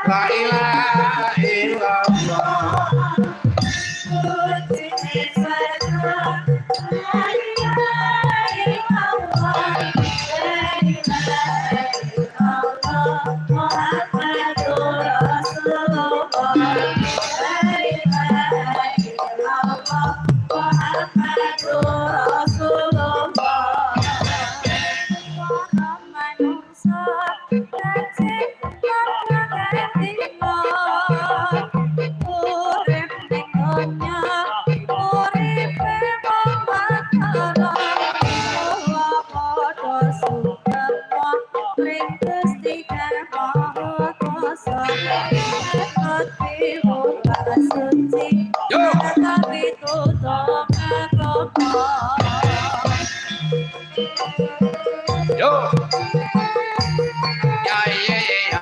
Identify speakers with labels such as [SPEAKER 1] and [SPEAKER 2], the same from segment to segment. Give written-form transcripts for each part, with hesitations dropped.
[SPEAKER 1] La ilaha illallah. Yo. Ya ya ya.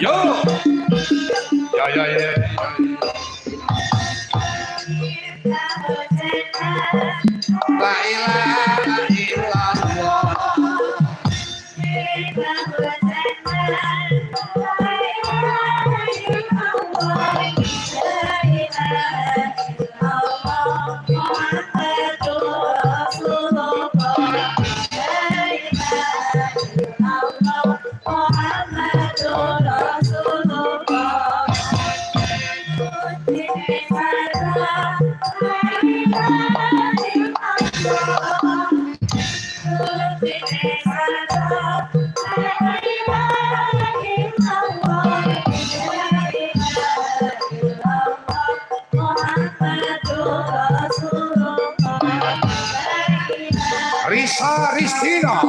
[SPEAKER 1] Yo. Ya ya ya. La ilaha illallah. Risa Ristina.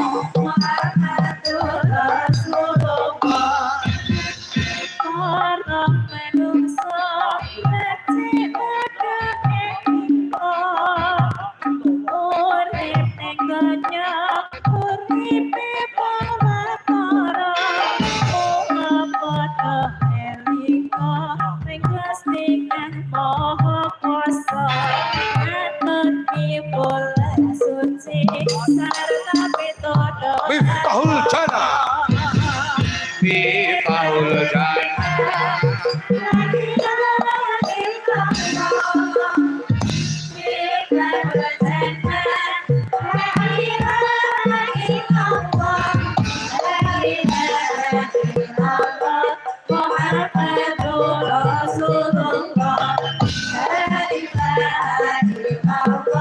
[SPEAKER 1] Miftahul Jannah. Miftahul Jannah.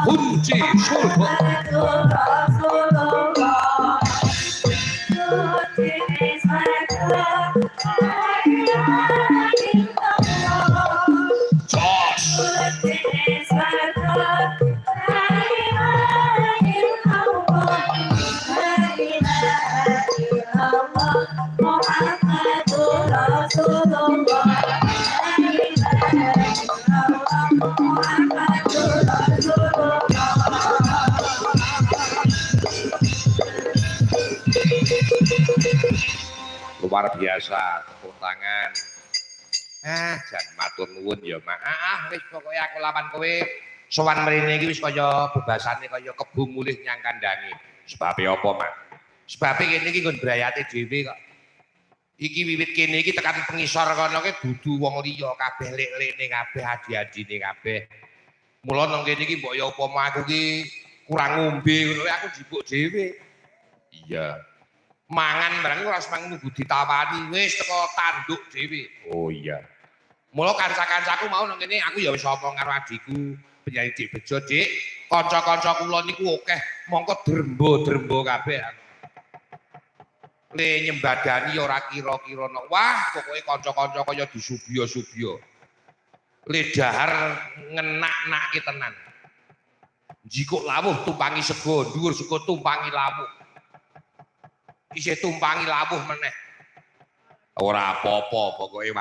[SPEAKER 1] Kunci surga. Luar biasa, tepuk tangan. Jan matur nuwun ya, Mak. Wis pokoke aku lawan kowe sowan mrene iki wis kaya bebasane kaya kebu mulih nyang kandange. Sebabe apa, Mak? Sebabe kene iki nggon brayate dhewe kok. Iki wiwit kene iki tekan pengisor kono ki dudu wong liya kabeh lek-lekne kabeh adi-adine kabeh. Mula nang kene iki mbok ya upama aku ki kurang ngombe ngono aku njipuk dhewe. Iya. Mangan barang ora semang nunggu ditawani wis teko tanduk dhewe. Oh iya. Mula kanca-kancaku mau nang kene aku ya wis omong karo adikku, penyanyi Dik Bejo, Dik. Kanca-kanca kula niku akeh mongko drembo-drembo kabeh. Le nyembadani ora kira-kira no. Wah, pokoke kanca-kanca kaya disubya-subya. Le dahar ngenak-nakke tenan. Jikuk lawuh tumpangi sego, dhuwur sego tumpangi lawuh. Isih tumpangi lawuh meneh. Ora apa-apa pokoke